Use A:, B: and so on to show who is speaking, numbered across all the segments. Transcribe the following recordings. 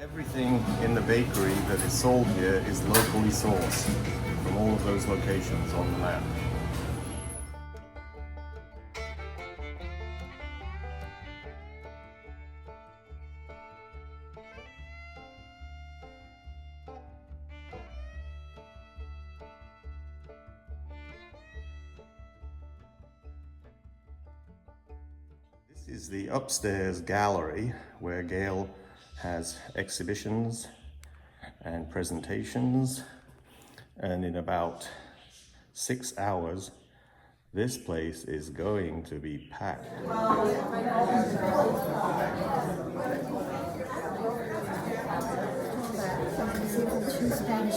A: Everything in the bakery that is sold here is locally sourced from all of those locations on the map. This is the upstairs gallery where Gail has exhibitions and presentations, and in about 6 hours this place is going to be packed.
B: Two Spanish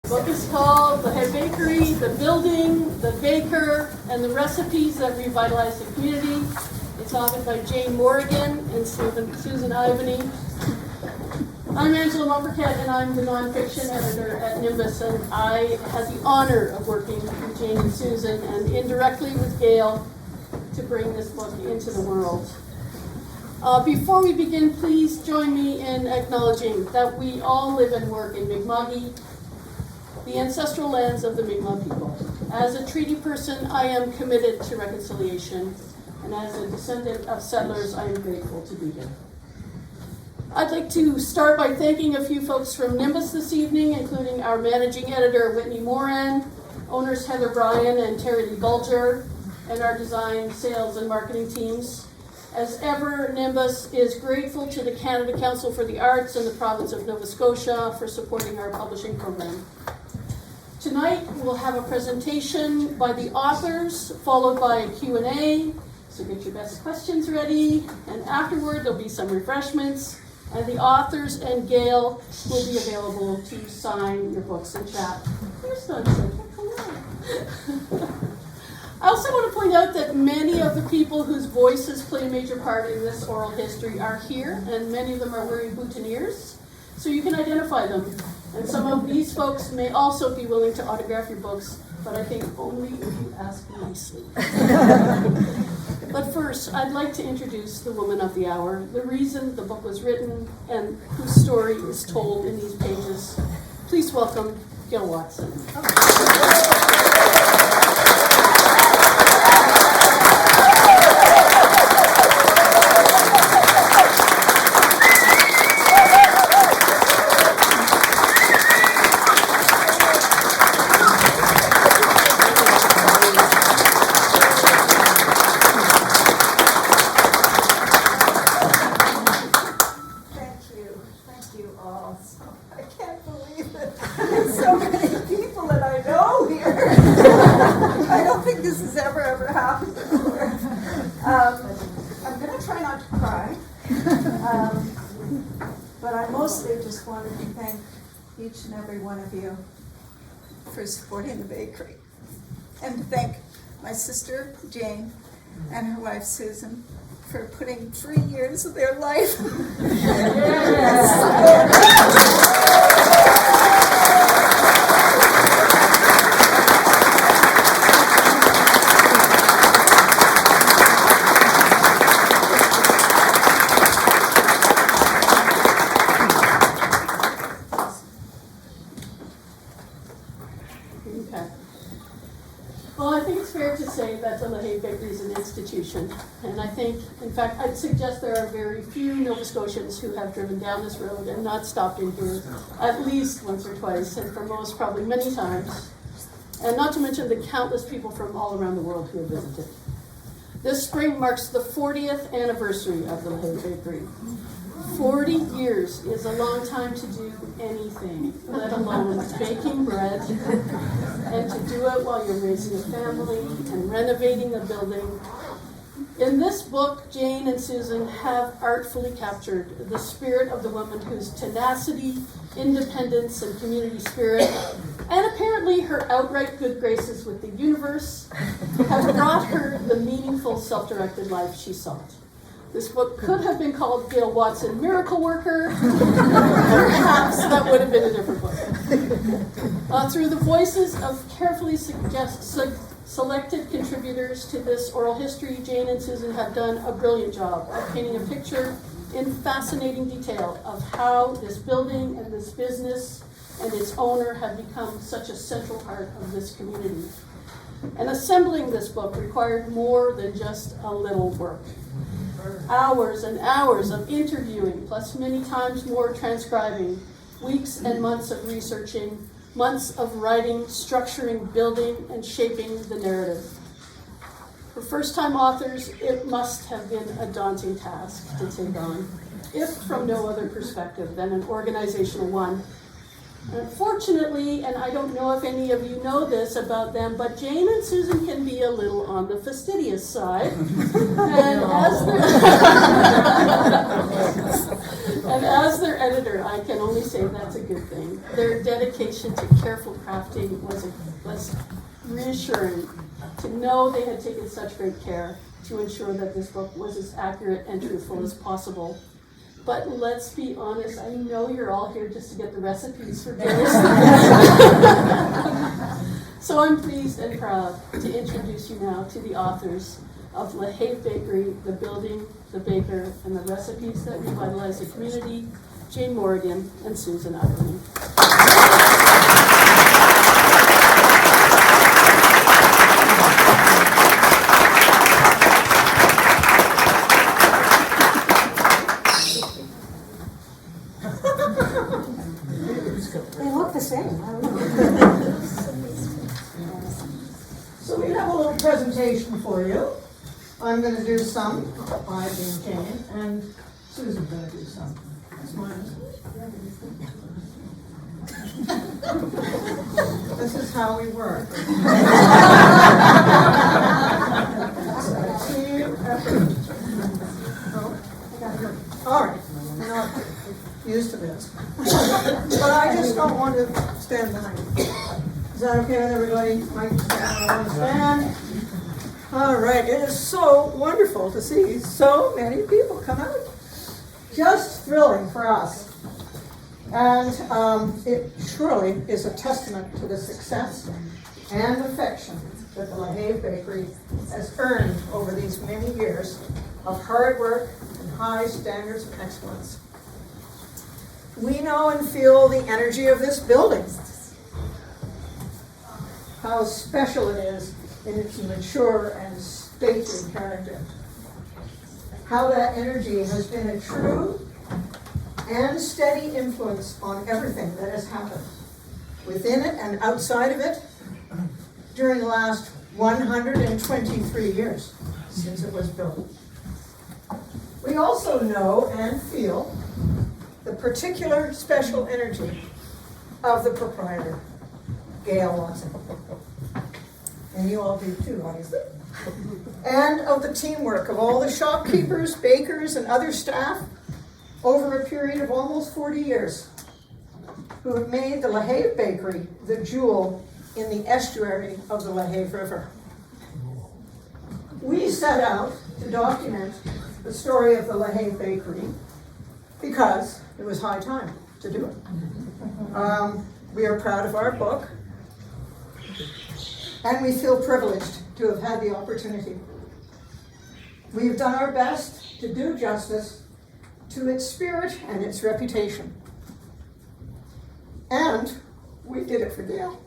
C: The book is called Lahave Bakery, the Building, the Baker, and the Recipes That Revitalize the Community. It's authored by Jane Morgan and Susan Ivany. I'm Angela Mumbercat, and I'm the nonfiction editor at Nimbus, and I had the honor of working with Jane and Susan and indirectly with Gail to bring this book into the world. Before we begin, please join me in acknowledging that we all live and work in Mi'kma'ki, the ancestral lands of the Mi'kmaq people. As a treaty person, I am committed to reconciliation, and as a descendant of settlers, I am grateful to be here. I'd like to start by thanking a few folks from Nimbus this evening, including our managing editor, Whitney Moran, owners Heather Bryan and Terry Lee Bulger, and our design, sales, and marketing teams. As ever, Nimbus is grateful to the Canada Council for the Arts and the province of Nova Scotia for supporting our publishing program. Tonight, we'll have a presentation by the authors, followed by a Q&A, so get your best questions ready, and afterward, there'll be some refreshments, and the authors and Gail will be available to sign your books and chat. There's no I also want to point out that many of the people whose voices play a major part in this oral history are here, and many of them are wearing boutonnieres, so you can identify them. And some of these folks may also be willing to autograph your books, but I think only if you ask nicely. But first, I'd like to introduce the woman of the hour, the reason the book was written, and whose story is told in these pages. Please welcome Gail Watson.
D: But I mostly just wanted to thank each and every one of you for supporting the bakery, and to thank my sister Jane and her wife Susan for putting 3 years of their life.
C: Well, I think it's fair to say that the Lahave Bakery is an institution, and I think, in fact, I'd suggest there are very few Nova Scotians who have driven down this road and not stopped in here at least once or twice, and for most, probably many times, and not to mention the countless people from all around the world who have visited. This spring marks the 40th anniversary of the Lahave Bakery. 40 years is a long time to do anything, let alone baking bread, and to do it while you're raising a family and renovating a building. In this book, Jane and Susan have artfully captured the spirit of the woman whose tenacity, independence, and community spirit, and apparently her outright good graces with the universe, have brought her the meaningful, self-directed life she sought. This book could have been called Gail Watson, Miracle Worker. Perhaps that would have been a different book. Through the voices of carefully selected contributors to this oral history, Jane and Susan have done a brilliant job of painting a picture in fascinating detail of how this building and this business and its owner have become such a central part of this community. And assembling this book required more than just a little work. Hours and hours of interviewing, plus many times more transcribing, weeks and months of researching, months of writing, structuring, building, and shaping the narrative. For first-time authors, it must have been a daunting task to take on, if from no other perspective than an organizational one. Unfortunately, and I don't know if any of you know this about them, but Jane and Susan can be a little on the fastidious side. And as their editor, I can only say that's a good thing. Their dedication to careful crafting was reassuring to know they had taken such great care to ensure that this book was as accurate and truthful as possible. But let's be honest, I know you're all here just to get the recipes for various things. So I'm pleased and proud to introduce you now to the authors of Lahave Bakery, The Building, The Baker, and the Recipes That Revitalize the Community, Jane Morgan and Susan Ivany.
B: They look the same.
E: So we have a little presentation for you. I'm going to do some, I being Jane, and Susan's going to do some. That's mine. This is how we work. Team effort. All right, I'm not used to this. But I just don't want to stand behind you. Is that okay with everybody? Mike, stand, I want to stand. All right, it is so wonderful to see so many people come out. Just thrilling for us. And it surely is a testament to the success and affection that the Lahave Bakery has earned over these many years of hard work and high standards of excellence. We know and feel the energy of this building, how special it is in its mature and stately character, how that energy has been a true and steady influence on everything that has happened within it and outside of it during the last 123 years since it was built. We also know and feel the particular special energy of the proprietor, Gail Watson. And you all do too, obviously. And of the teamwork of all the shopkeepers, bakers, and other staff over a period of almost 40 years who have made the Lahave Bakery the jewel in the estuary of the Lahave River. We set out to document the story of the Lahave Bakery because it was high time to do it. We are proud of our book, and we feel privileged to have had the opportunity. We've done our best to do justice to its spirit and its reputation. And we did it for Gail.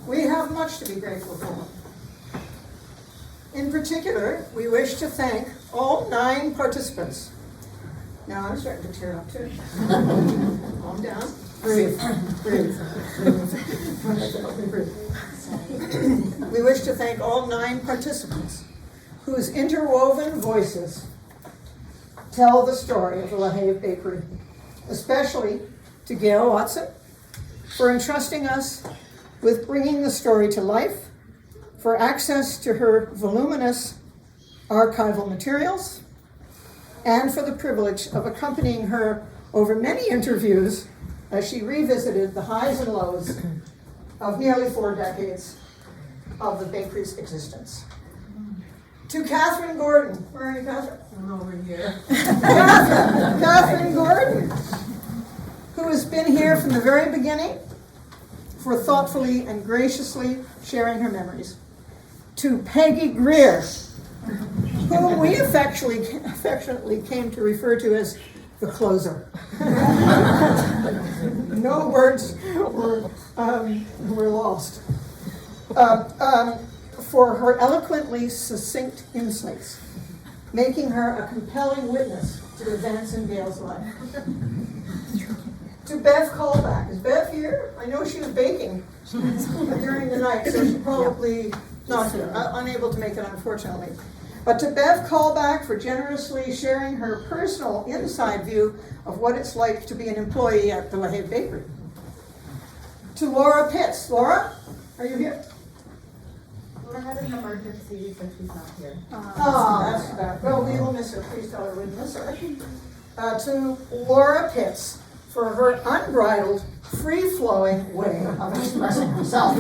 E: We have much to be grateful for. In particular, we wish to thank all 9 participants. Now I'm starting to tear up too. Calm down. Breathe. Breathe. We wish to thank all 9 participants whose interwoven voices tell the story of the Lahave Bakery, especially to Gail Watson for entrusting us with bringing the story to life, for access to her voluminous archival materials, and for the privilege of accompanying her over many interviews as she revisited the highs and lows of nearly 4 decades of the bakery's existence. To Catherine Gordon, where are you, Catherine?
B: I'm over here.
E: Catherine Gordon, who has been here from the very beginning for thoughtfully and graciously sharing her memories. To Peggy Greer, whom we affectionately came to refer to as the closer. No words were lost. For her eloquently succinct insights, making her a compelling witness to events in Gail's life. To Bev Callback. Is Bev here? I know she was baking during the night, so she's probably not here, unable to make it, unfortunately. But to Bev Callback for generously sharing her personal inside view of what it's like to be an employee at the Lahave Bakery. To Laura Pitts. Laura, are you here?
B: Laura had an emergency, so she's not here.
E: Oh, that's bad. Well, we will miss her. Please tell her we miss her. To Laura Pitts for her unbridled, free-flowing way of expressing herself.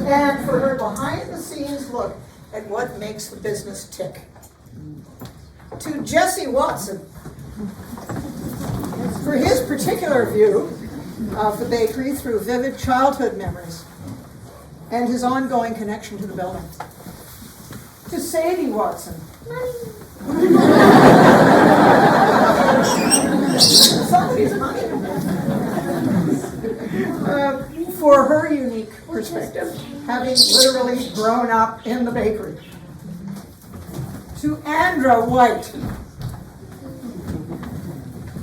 E: And for her behind-the-scenes look at what makes the business tick. To Jesse Watson for his particular view of the bakery through vivid childhood memories and his ongoing connection to the building. To Sadie Watson. Somebody's money. For her unique perspective, having literally grown up in the bakery. To Andra White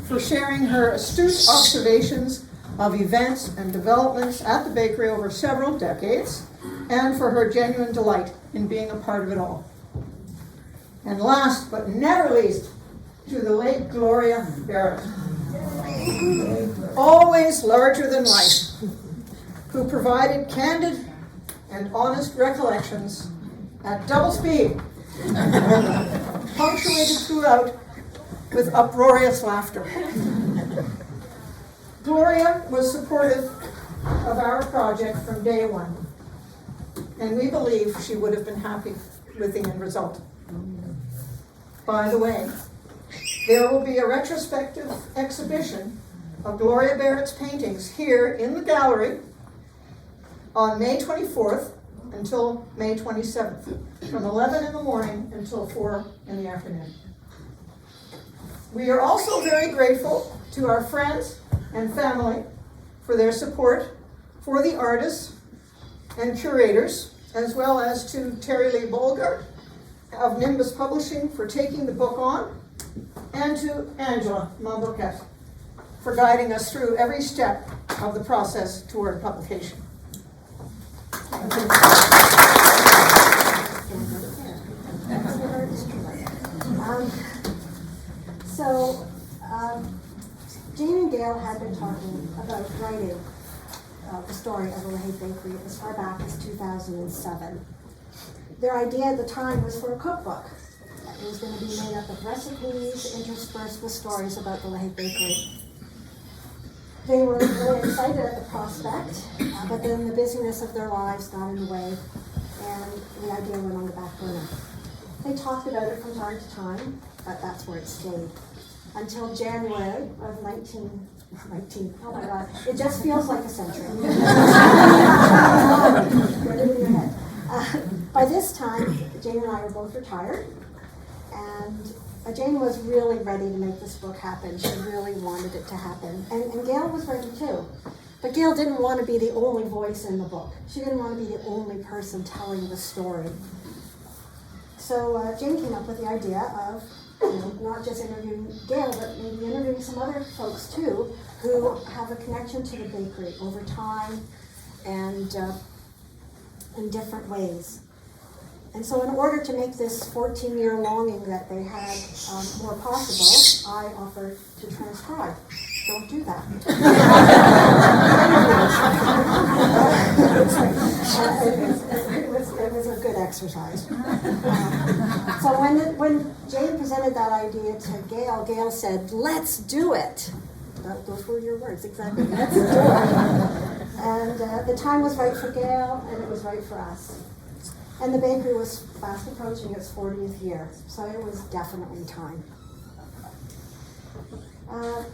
E: for sharing her astute observations of events and developments at the bakery over several decades, and for her genuine delight in being a part of it all. And last but never least, to the late Gloria Barrett, always larger than life, who provided candid and honest recollections at double speed, punctuated throughout with uproarious laughter. Gloria was supportive of our project from day one, and we believe she would have been happy with the end result. By the way, there will be a retrospective exhibition of Gloria Barrett's paintings here in the gallery on May 24th until May 27th, from 11 in the morning until 4 in the afternoon. We are also very grateful to our friends and family for their support for the artists and curators, as well as to Terry Lee Bolger of Nimbus Publishing for taking the book on, and to Angela Mamboquette for guiding us through every step of the process toward publication. Thank
B: Jane and Gail had been talking about writing the story of the Lahave Bakery as far back as 2007. Their idea at the time was for a cookbook. It was going to be made up of recipes interspersed with stories about the Lahave Bakery. They were really excited at the prospect, but then the busyness of their lives got in the way, and the idea went on the back burner. They talked about it from time to time, but that's where it stayed. Until January of 19, oh my God, it just feels like a century. Get it in your head. By this time, Jane and I were both retired, and Jane was really ready to make this book happen. She really wanted it to happen. And Gail was ready too. But Gail didn't want to be the only voice in the book. She didn't want to be the only person telling the story. So Jane came up with the idea of, not just interviewing Gail, but maybe interviewing some other folks too, who have a connection to the bakery over time and in different ways. And so in order to make this 14-year longing that they had more possible, I offered to transcribe. Don't do that. It was a good exercise. So when Jane presented that idea to Gail, Gail said, "Let's do it." Those were your words, exactly. Let's do it. And the time was right for Gail, and it was right for us. And the bakery was fast approaching its 40th year, so it was definitely time.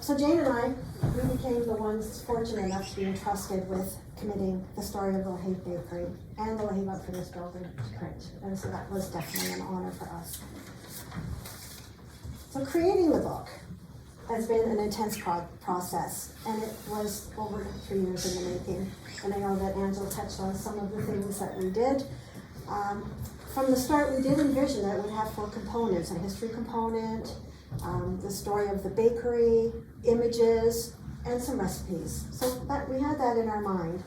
B: So Jane and I, we became the ones fortunate enough to be entrusted with committing the story of the Lahave Bakery and the Lahave Up for this building to print. And so that was definitely an honor for us. So creating the book has been an intense process, and it was over 3 years in the making. And I know that Angela touched on some of the things that we did. From the start, we did envision that it would have 4 components: a history component, the story of the bakery, images, and some recipes. So that we had that in our mind.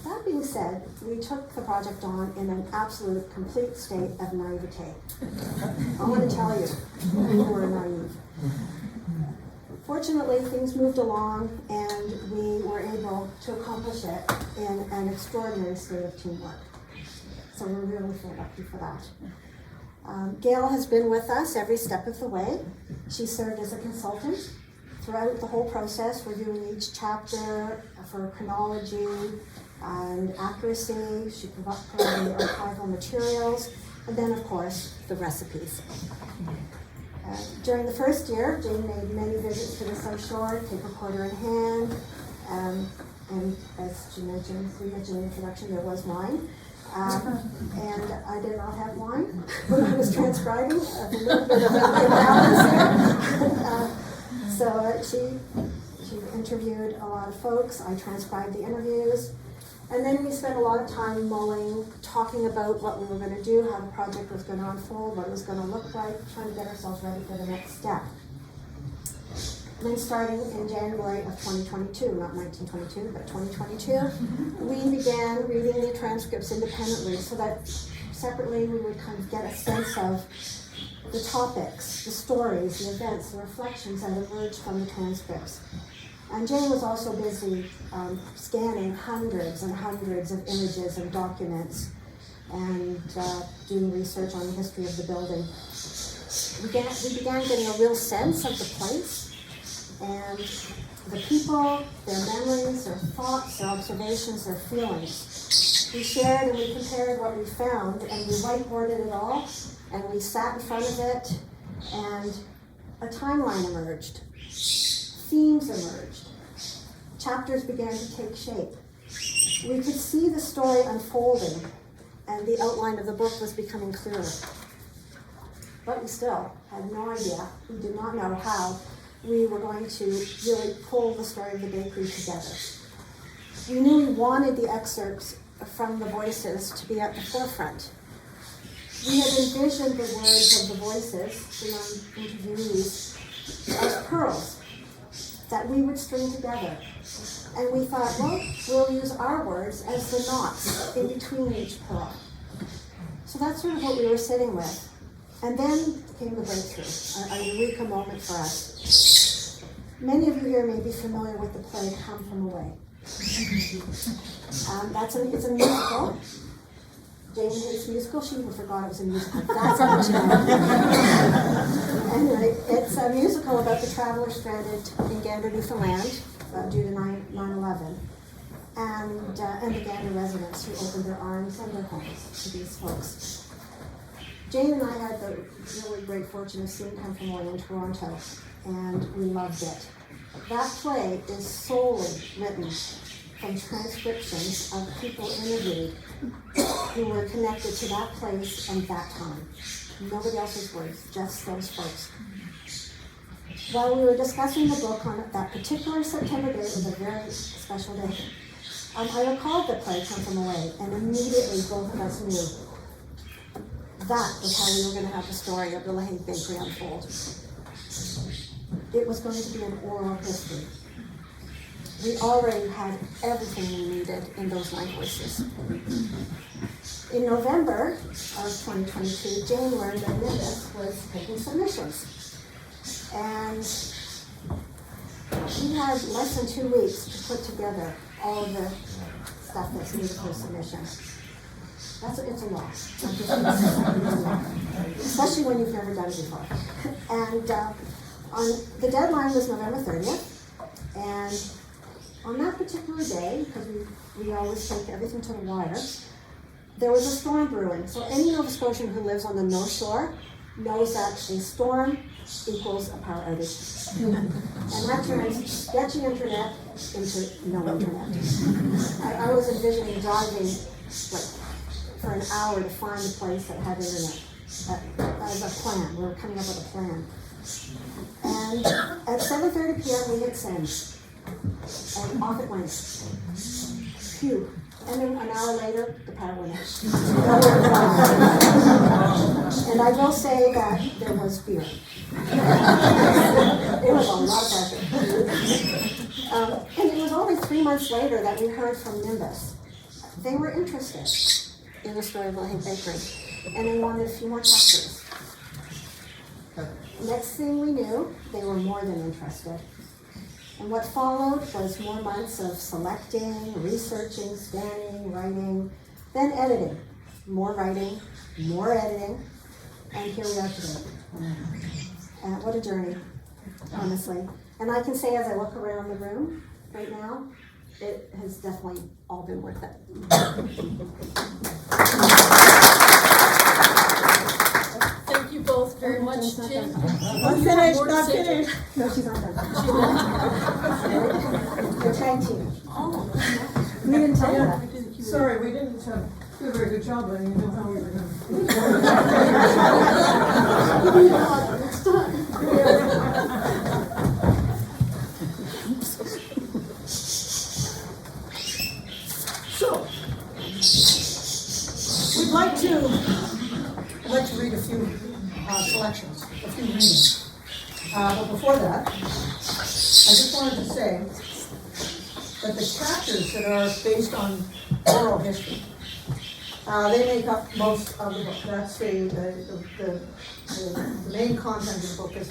B: That being said, we took the project on in an absolute, complete state of naivete. I want to tell you, we were naive. Fortunately, things moved along, and we were able to accomplish it in an extraordinary state of teamwork. So we're really lucky for that. Gail has been with us every step of the way. She served as a consultant throughout the whole process, reviewing each chapter for chronology and accuracy. She provided the archival materials, and then, of course, the recipes. During the first year, Jane made many visits to the South Shore, tape recorder in hand, and as she mentioned, we mentioned in the introduction, there was wine. And I did not have wine when I was transcribing, a little bit of an imbalance there. So she interviewed a lot of folks, I transcribed the interviews, and then we spent a lot of time mulling, talking about what we were going to do, how the project was going to unfold, what it was going to look like, trying to get ourselves ready for the next step. And then starting in January of 2022, not 1922, but 2022, we began reading the transcripts independently so that separately we would kind of get a sense of the topics, the stories, the events, the reflections that emerged from the transcripts. And Jane was also busy scanning hundreds and hundreds of images and documents and doing research on the history of the building. We began getting a real sense of the place and the people, their memories, their thoughts, their observations, their feelings. We shared and we compared what we found, and we whiteboarded it all, and we sat in front of it, and a timeline emerged. Themes emerged. Chapters began to take shape. We could see the story unfolding, and the outline of the book was becoming clearer. But we still had no idea. We did not know how we were going to really pull the story of the bakery together. We knew we wanted the excerpts from the voices to be at the forefront. We had envisioned the words of the voices, the non-interviewees, as pearls that we would string together. And we thought, well, we'll use our words as the knots in between each pearl. So that's sort of what we were sitting with. And then came the breakthrough, a eureka moment for us. Many of you here may be familiar with the play Come From Away. It's a musical. Jane hates musicals. She even forgot it was a musical. That's how much Anyway, it's a musical about the traveler stranded in Gander, Newfoundland, due to 9/11, and the Gander residents who opened their arms and their homes to these folks. Jane and I had the really great fortune of seeing Come From Away in Toronto, and we loved it. That play is solely written from transcriptions of people interviewed who were connected to that place and that time. Nobody else's words, just those folks. While we were discussing the book on that particular September day, it was a very special day. I recalled the play Come From Away, and immediately both of us knew that was how we were gonna have the story of the Lahave Bakery unfold. It was going to be an oral history. We already had everything we needed in those 9 voices. In November of 2022, Jane learned that Nimbus was taking submissions. And she had less than 2 weeks to put together all of the stuff that's needed for submission. It's a lot. Especially when you've never done it before. And the deadline was November 30th. And on that particular day, because we always take everything to the wire, there was a storm brewing. So any Nova Scotian who lives on the North Shore knows that a storm equals a power outage. And that turns sketchy internet into no internet. I was envisioning driving for an hour to find a place that had internet as a plan. We were coming up with a plan. And at 7:30 p.m. we hit send. And off it went. Phew. And then an hour later, the power went out. And I will say that there was fear. It was a lot of pressure. And it was only 3 months later that we heard from Nimbus. They were interested in the story of Lahave Bakery, and they wanted a few more chapters. Next thing we knew, they were more than interested. And what followed was more months of selecting, researching, scanning, writing, then editing. More writing, more editing, and here we are today. What a journey, honestly. And I can say as I look around the room right now, it has definitely all been worth it.
C: Thank you both very much, Jim.
E: Not finished, not finished.
B: No, she's not done. They're tag team. We didn't tell you that.
E: Sorry, we didn't do a very good job letting you know how we were doing.
B: Next time.
E: So, I'd like to read a few selections, a few readings. But before that, I just wanted to say that the chapters that are based on oral history, they make up most of the book. That's the main content of the book is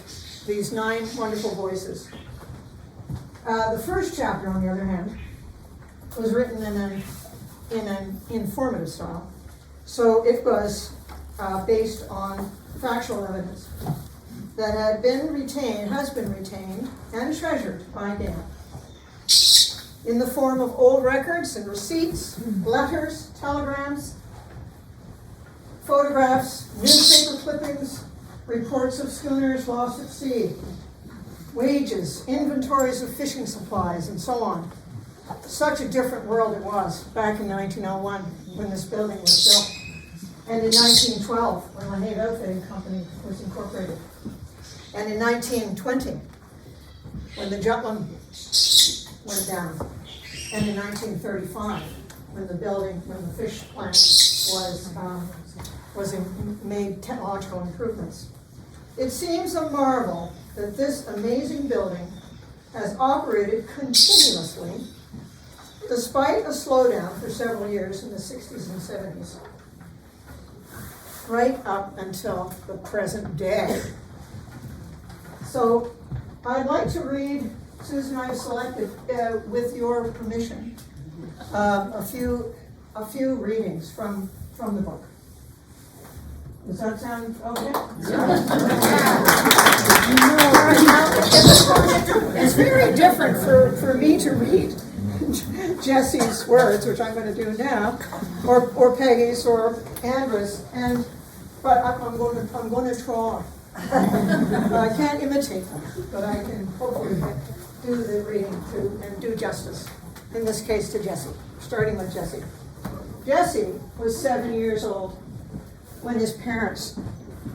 E: these 9 wonderful voices. The first chapter, on the other hand, was written in an informative style. So it was based on factual evidence that has been retained and treasured by Dan in the form of old records and receipts, letters, telegrams, photographs, newspaper clippings, reports of schooners lost at sea, wages, inventories of fishing supplies, and so on. Such a different world it was back in 1901 when this building was built, and in 1912 when Lahave Outfitting Company was incorporated, and in 1920 when the Jutland went down, and in 1935 when the fish plant made technological improvements. It seems a marvel that this amazing building has operated continuously despite a slowdown for several years in the 60s and 70s, right up until the present day. So I'd like to read, Susan, I've selected, with your permission, a few readings from the book. Does that sound okay? It's very different for me to read Jesse's words, which I'm going to do now, or Peggy's or Andrew's, but I'm going to try. I can't imitate them, but I can hopefully do the reading and do justice. In this case, to Jesse, starting with Jesse. Jesse was 7 years old when his parents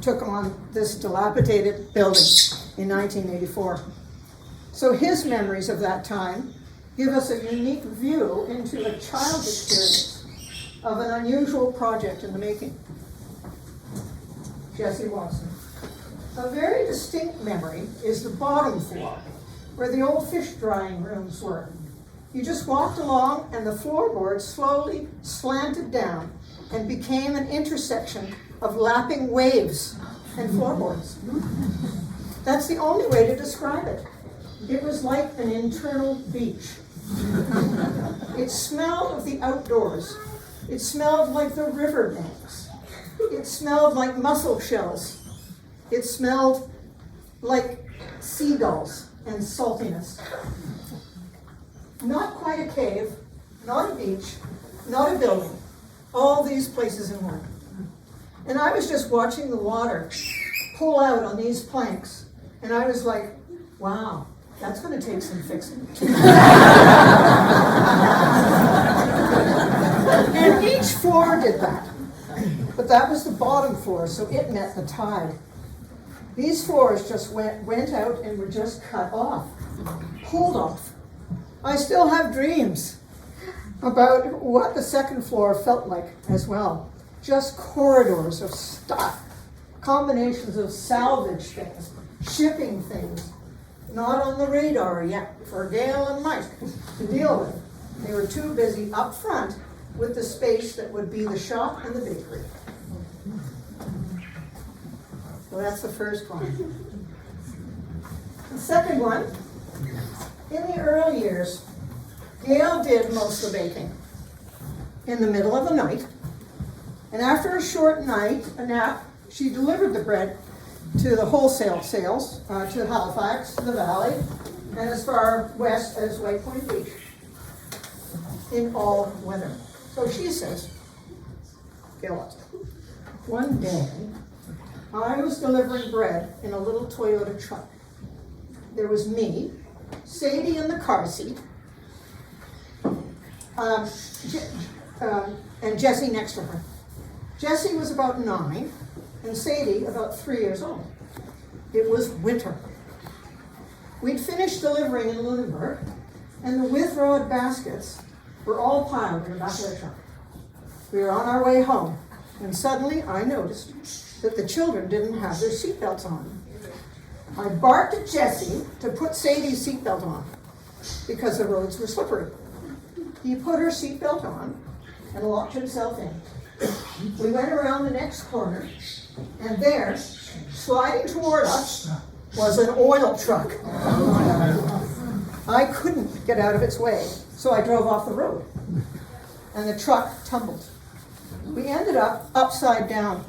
E: took on this dilapidated building in 1984. So his memories of that time give us a unique view into a child's experience of an unusual project in the making. Jessie Watson. A very distinct memory is the bottom floor, where the old fish drying rooms were. You just walked along and the floorboards slowly slanted down and became an intersection of lapping waves and floorboards. That's the only way to describe it. It was like an internal beach. It smelled of the outdoors. It smelled like the river banks. It smelled like mussel shells. It smelled like seagulls and saltiness. Not quite a cave, not a beach, not a building. All these places in one. And I was just watching the water pull out on these planks. And I was like, wow, that's going to take some fixing. And each floor did that. But that was the bottom floor, so it met the tide. These floors just went out and were just cut off, pulled off. I still have dreams about what the second floor felt like as well. Just corridors of stuff, combinations of salvage things, shipping things, not on the radar yet for Gail and Mike to deal with. They were too busy up front with the space that would be the shop and the bakery. So that's the first one. The second one, in the early years, Gail did most of the baking in the middle of the night. And after a short nap, she delivered the bread to the wholesale sales, to Halifax, the Valley, and as far west as White Point Beach in all weather. So she says, Gail, one day, I was delivering bread in a little Toyota truck. There was me, Sadie in the car seat, and Jessie next to her. Jessie was about 9, and Sadie about 3 years old. It was winter. We'd finished delivering in Lunenburg, and the withrowed baskets were all piled in the back of the truck. We were on our way home, and suddenly I noticed that the children didn't have their seatbelts on. I barked at Jessie to put Sadie's seatbelt on because the roads were slippery. He put her seatbelt on and locked himself in. We went around the next corner, and there, sliding toward us, was an oil truck. I couldn't get out of its way, so I drove off the road, and the truck tumbled. We ended up upside down,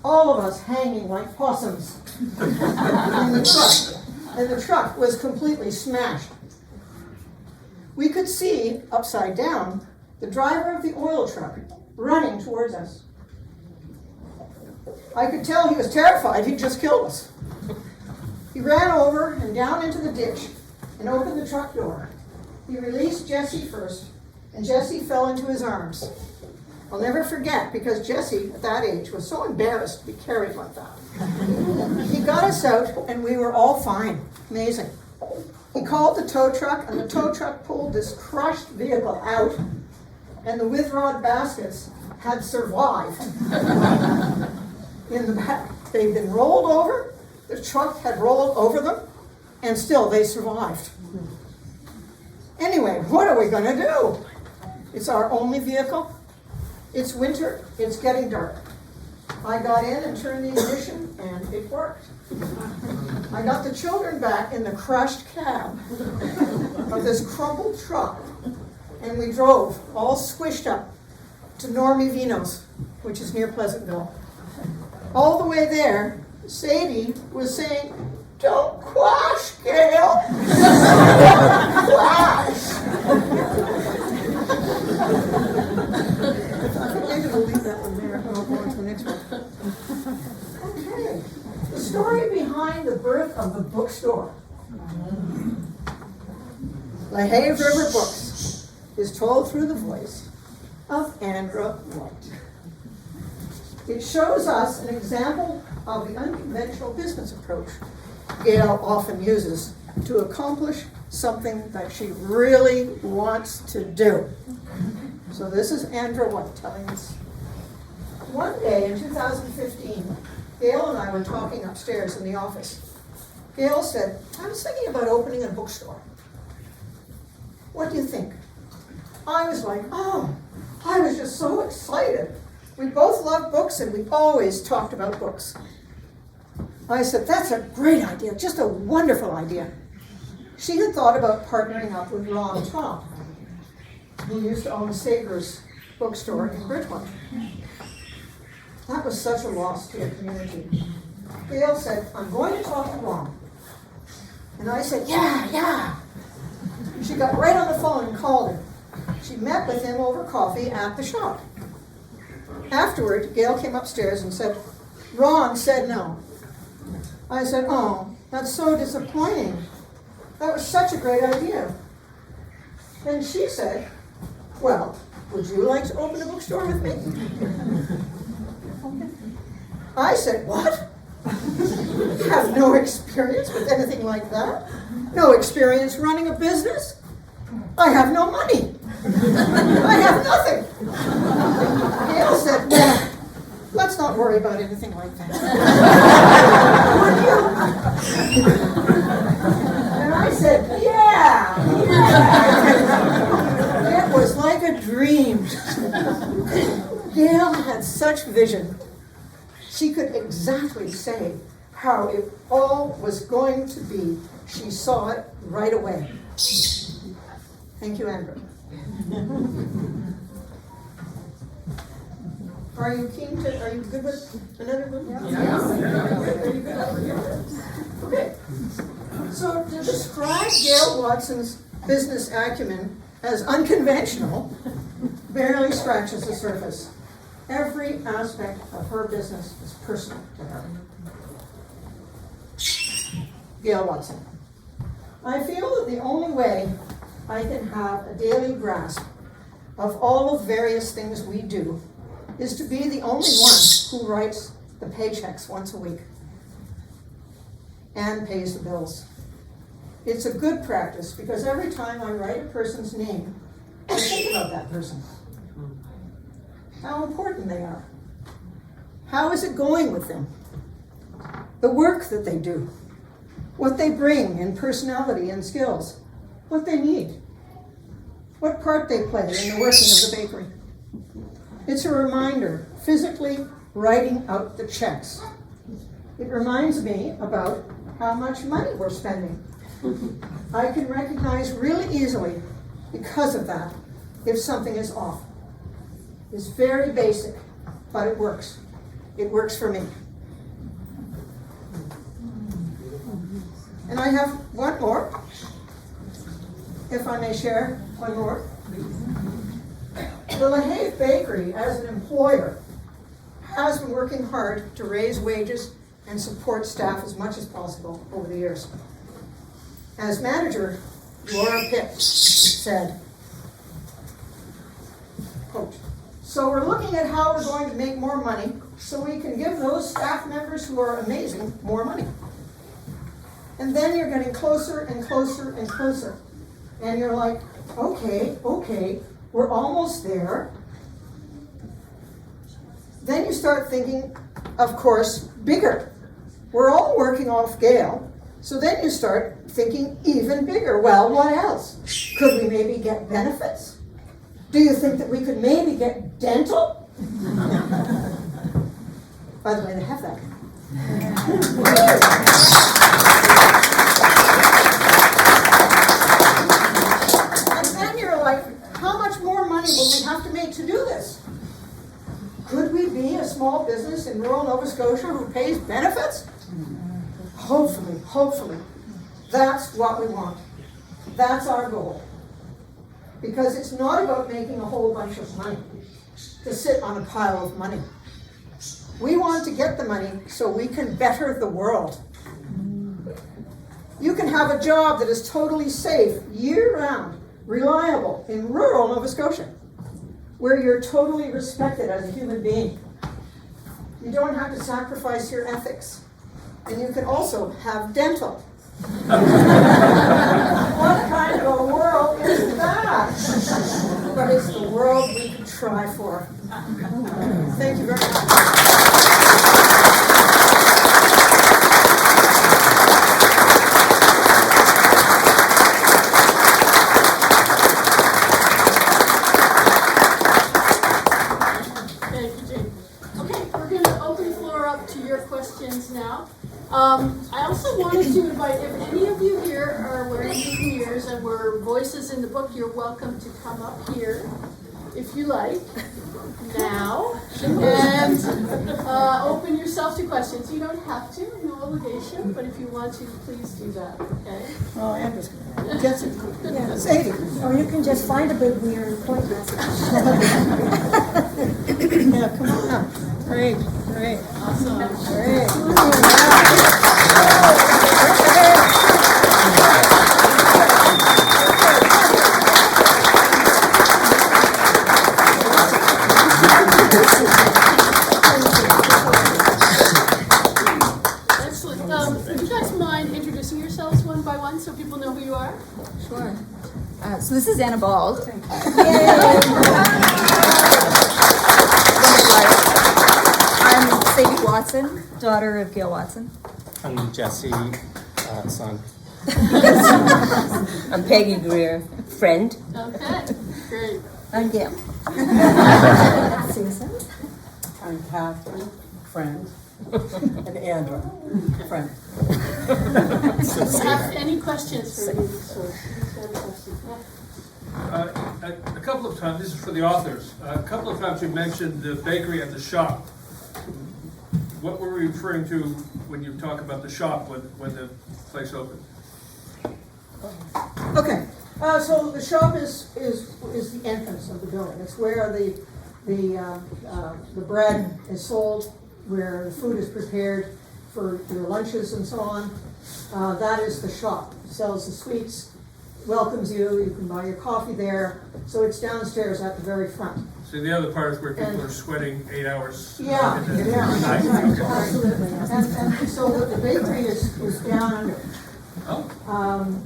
E: all of us hanging like possums in the truck, and the truck was completely smashed. We could see, upside down, the driver of the oil truck running towards us. I could tell he was terrified he'd just killed us. He ran over and down into the ditch and opened the truck door. He released Jessie first, and Jessie fell into his arms. I'll never forget, because Jessie, at that age, was so embarrassed to be carried like that. He got us out, and we were all fine. Amazing. He called the tow truck, and the tow truck pulled this crushed vehicle out, and the withrowed baskets had survived in the back. They'd been rolled over, the truck had rolled over them, and still they survived. Anyway, what are we going to do? It's our only vehicle. It's winter, it's getting dark. I got in and turned the ignition, and it worked. I got the children back in the crushed cab of this crumpled truck, and we drove, all squished up, to Normie Vino's, which is near Pleasantville. All the way there, Sadie was saying, "Don't quash, Gail! Don't quash!" I think maybe we'll leave that one there, and I'll go on to the next one. Okay, the story behind the birth of the bookstore. Lahave River Books is told through the voice of Andra White. It shows us an example of the unconventional business approach Gail often uses to accomplish something that she really wants to do. So this is Andra White telling us. one day in 2015, Gail and I were talking upstairs in the office. Gail said, I was thinking about opening a bookstore. What do you think? I was like, oh, I was just so excited. We both love books and we always talked about books. I said, that's a great idea, just a wonderful idea. She had thought about partnering up with Ron Tom, who used to own Sager's bookstore in Bridgewater. That was such a loss to the community. Gail said, I'm going to talk to Ron. And I said, yeah. She got right on the phone and called him. She met with him over coffee at the shop. Afterward, Gail came upstairs and said, Ron said no. I said, oh, that's so disappointing. That was such a great idea. And she said, well, would you like to open a bookstore with me? I said, what? You have no experience with anything like that? No experience running a business? I have no money. I have nothing. Gail said, well, let's not worry about anything like that. Would you? And I said, yeah. It was like a dream. Gail had such vision. She could exactly say how it all was going to be. She saw it right away. Thank you, Andrew. Are you good with another one? Yeah. Are you good over here? Okay. So to describe Gail Watson's business acumen as unconventional barely scratches the surface. Every aspect of her business is personal to her. Gail Watson. I feel that the only way I can have a daily grasp of all the various things we do is to be the only one who writes the paychecks once a week and pays the bills. It's a good practice because every time I write a person's name, I think about that person. How important they are. How is it going with them? The work that they do. What they bring in personality and skills. What they need. What part they play in the working of the bakery. It's a reminder, physically writing out the checks. It reminds me about how much money we're spending. I can recognize really easily, because of that, if something is off. It's very basic, but it works. It works for me. And I have one more, if I may share one more. The Lahave Bakery, as an employer, has been working hard to raise wages and support staff as much as possible over the years. As manager, Laura Pitt said, quote, so we're looking at how we're going to make more money so we can give those staff members who are amazing more money. And then you're getting closer and closer and closer. And you're like, okay, we're almost there. Then you start thinking, of course, bigger. We're all working off Gail. So then you start thinking even bigger. Well, what else? Could we maybe get benefits? Do you think that we could maybe get dental? By the way, they have that. And then you're like, how much more money will we have to make to do this? Could we be a small business in rural Nova Scotia who pays benefits? Hopefully. That's what we want. That's our goal. Because it's not about making a whole bunch of money to sit on a pile of money. We want to get the money so we can better the world. You can have a job that is totally safe, year-round, reliable, in rural Nova Scotia, where you're totally respected as a human being. You don't have to sacrifice your ethics. And you can also have dental. What kind of a world is that? But it's the world we could try for. Thank you very much.
C: Thank you, Jane. Okay, we're going to open the floor up to your questions now. I also wanted to invite, if any of you here are wearing hidden ears and were voices in the book, you're welcome to come up here, if you like, now, and open yourself to questions. You don't have to, no obligation, but if you want to, please do that, okay?
E: Oh, Andrew's gonna get it. Yeah, Sadie.
B: Or you can just find a big mirror and point at it.
E: Yeah, come on up. Great, great,
C: Awesome.
E: great.
C: Excellent. Would you guys mind introducing yourselves one by one so people know who you are?
F: Sure. So this is Anna Bald. I'm Sadie Watson, daughter of Gail Watson.
G: I'm Jesse, son.
F: I'm Peggy Greer, friend.
C: Okay, great.
F: I'm Gail.
B: Susan?
H: I'm Catherine, friend, and Andrew, friend.
C: Have any questions for you? So, who's got a question?
I: A couple of times, this is for the authors, a couple of times you mentioned the bakery and the shop. What were we referring to when you talk about the shop when the place opened?
E: Okay, so the shop is the entrance of the building. It's where the bread is sold, where the food is prepared for your lunches and so on. That is the shop. It sells the sweets, welcomes you. You can buy your coffee there. So it's downstairs at the very front.
I: So the other part is where people are sweating 8 hours.
E: Yeah,
I: in the
E: yeah,
I: night.
E: that's right,
I: Okay.
E: absolutely. And so the bakery is down under.
I: Oh,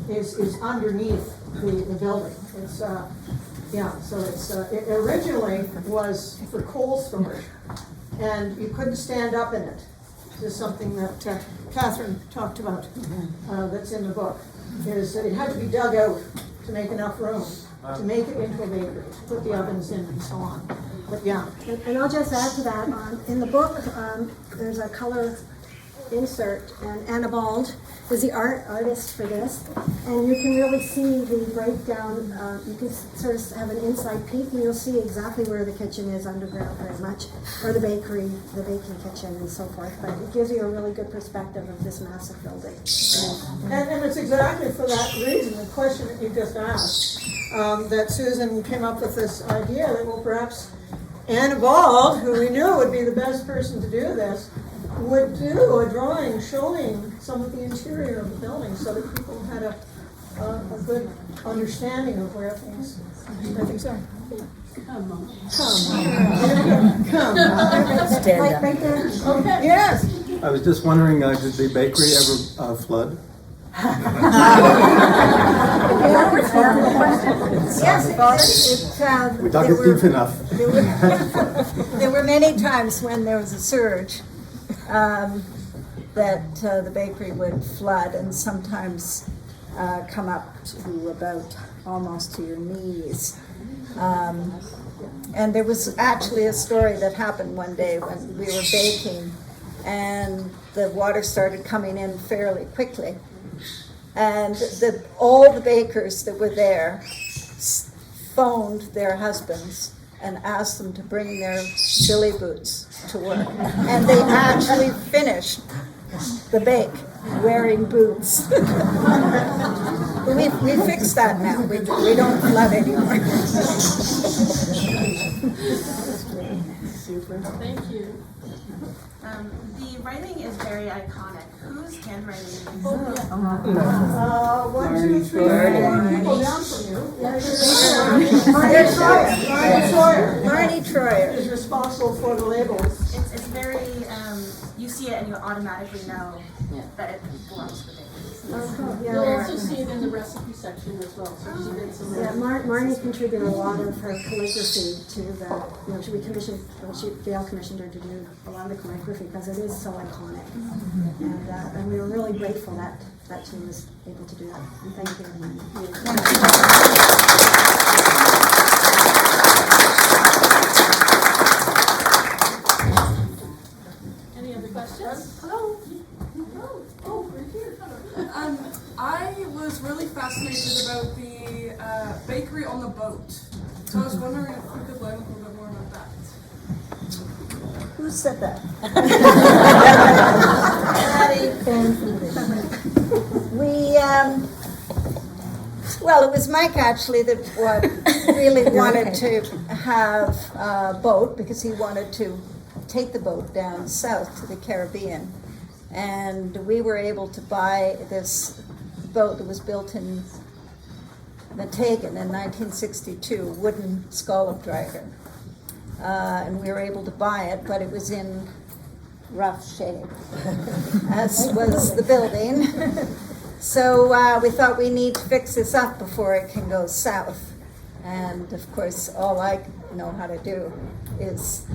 E: Is underneath the building. It's, yeah, so it originally was for coal storage, and you couldn't stand up in it. This is something that Catherine talked about, that's in the book, is that it had to be dug out to make enough room to make it into a bakery, to put the ovens in and so on. But yeah,
B: And I'll just add to that, in the book, there's a color insert, and Anna Bald is the artist for this, and you can really see the breakdown. You can sort of have an inside peek, and you'll see exactly where the kitchen is underground very much, or the bakery, the baking kitchen, and so forth. But it gives you a really good perspective of this massive building.
E: and it's exactly for that reason, the question that you just asked, that Susan came up with this idea that, well, perhaps Anna Bald, who we knew would be the best person to do this, would do a drawing showing some of the interior of the building so that people had a good understanding of where things, I think so.
C: Come on.
E: Come on.
F: Stand
B: Right,
F: up.
B: right there.
C: Okay.
E: Yes.
G: I was just wondering, did the bakery ever flood?
D: Yes,
G: We dug it deep enough.
D: there were many times when there was a surge that the bakery would flood and sometimes come up to about almost to your knees. And there was actually a story that happened one day when we were baking and the water started coming in fairly quickly. And all the bakers that were there phoned their husbands and asked them to bring their billy boots to work. And they actually finished the bake wearing boots. we fixed that now. We don't flood anymore.
C: Super. Thank you.
J: The writing is very iconic. Whose handwriting is this?
E: 1, 2, 3, 4 people down from you.
D: Marnie Troyer.
E: Is responsible for the labels.
J: It's very, you see it and you automatically know that it belongs to the bakery.
C: You'll also see displayed in the recipe section as well, so she did some.
B: Yeah, Marnie contributed a lot of her calligraphy to the, Gail commissioned her to do a lot of the calligraphy because it is so iconic. And we were really grateful that she was able to do that. And thank you, Marnie.
C: Any other questions? Hello? Oh, we're here.
K: I was really fascinated about the bakery on the boat. So I was wondering if we could learn a little bit more about that.
E: Who said that?
L: Well, it was Mike actually that really wanted to have a boat because he wanted to take the boat down south to the Caribbean. And we were able to buy this boat that was built in Matagan in 1962, wooden scallop dragger. And we were able to buy it, but it was in rough shape, as was the building. So we thought we need to fix this up before it can go south. And of course, all I know how to do is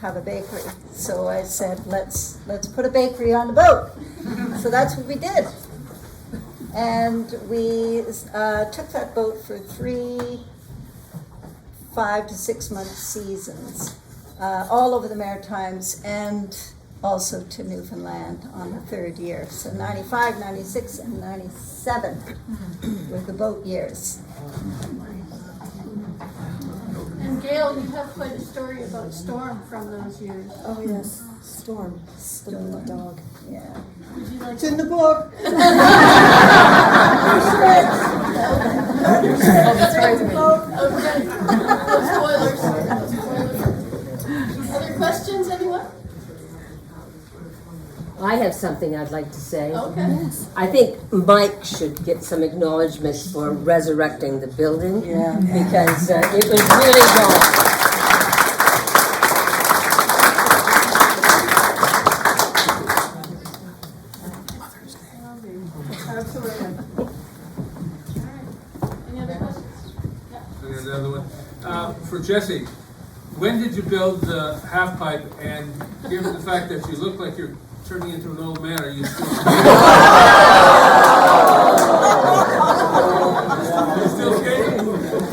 L: have a bakery. So I said, let's put a bakery on the boat. So that's what we did. And we took that boat for 5 to 6 month seasons, all over the Maritimes and also to Newfoundland on the third year. So 95, 96, and 97 were the boat years.
C: And Gail, you have quite a story about Storm from those years.
B: Oh, yes. Storm, the little dog.
L: Yeah.
C: Would you like
E: It's in the book.
C: Okay. No spoilers. Other questions, anyone?
M: I have something I'd like to say.
C: Okay.
M: I think Mike should get some acknowledgement for resurrecting the building.
H: Yeah.
M: Because it was really gone.
E: Absolutely.
C: Any other questions?
I: And then the other one. For Jesse, when did you build the half pipe? And given the fact that you look like you're turning into an old man, are you still skating? You still skating?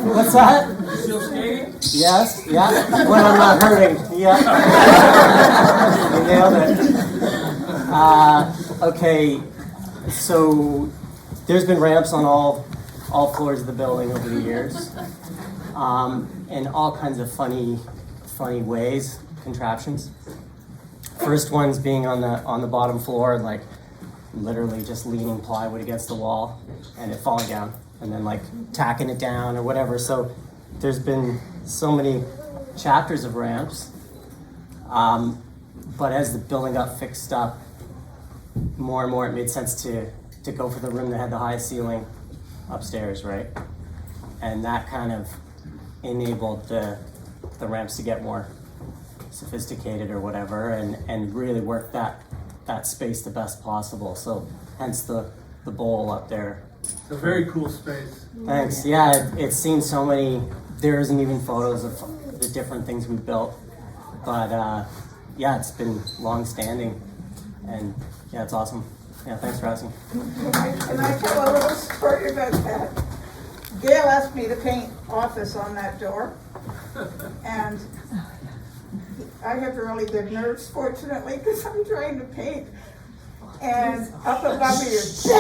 N: What's that?
I: You still skating?
N: Yes, yeah. When I'm not hurting, yeah. You nailed it. Okay, so there's been ramps on all floors of the building over the years, in all kinds of funny ways, contraptions. First one's being on the bottom floor, like literally just leaning plywood against the wall and it falling down, and then like tacking it down or whatever. So there's been so many chapters of ramps, but as the building got fixed up, more and more it made sense to go for the room that had the highest ceiling upstairs, right? And that kind of enabled the ramps to get more sophisticated or whatever, and really work that space the best possible. So hence the bowl up there.
I: It's a very cool space.
N: Thanks. Yeah, it's seen so many. There isn't even photos of the different things we built, but yeah, it's been long standing, and yeah, it's awesome. Yeah, thanks for asking.
E: Can I tell a little story about that? Gail asked me to paint office on that door, and I have really good nerves, fortunately, because I'm trying to paint. And up above me is
N: Yeah,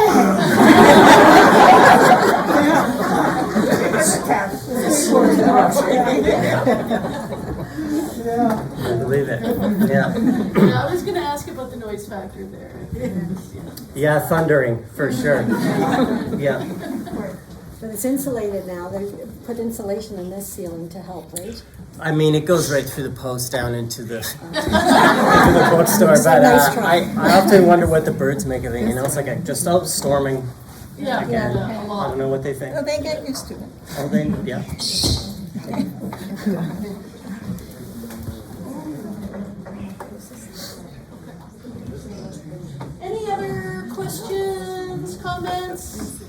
N: I believe it. Yeah.
C: Yeah, I was going to ask about the noise factor there.
N: Yeah, thundering for sure. Yeah.
B: But it's insulated now. They put insulation in this ceiling to help, right?
N: I mean, it goes right through the post down into the bookstore.
B: It's a
N: But
B: nice try.
N: I often wonder what the birds make of it. You know, it's like storming.
C: Yeah,
N: Again,
C: a
N: I don't
C: lot.
N: know what they think.
L: Well, they get used to it.
N: Oh, they, yeah.
C: Any other questions, comments?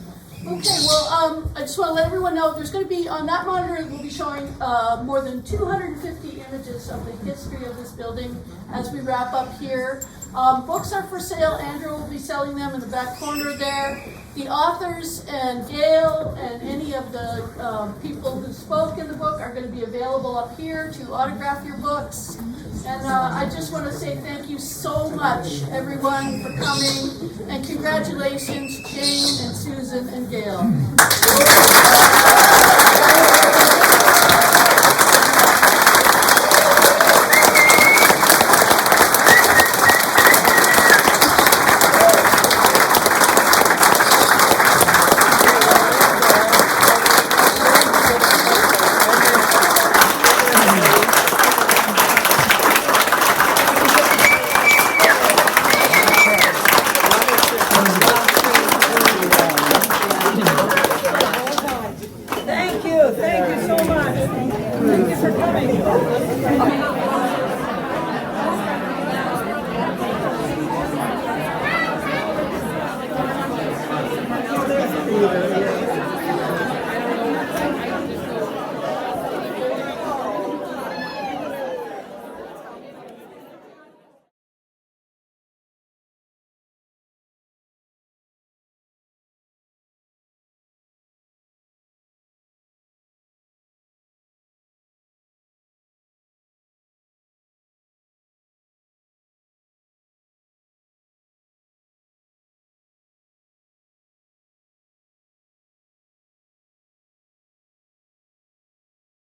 C: Okay, well, I just want to let everyone know there's going to be on that monitor. We'll be showing more than 250 images of the history of this building as we wrap up here. Books are for sale. Andrew will be selling them in the back corner there. The authors and Gail and any of the people who spoke in the book are going to be available up here to autograph your books. And I just want to say thank you so much, everyone, for coming. And congratulations, Jane and Susan and Gail.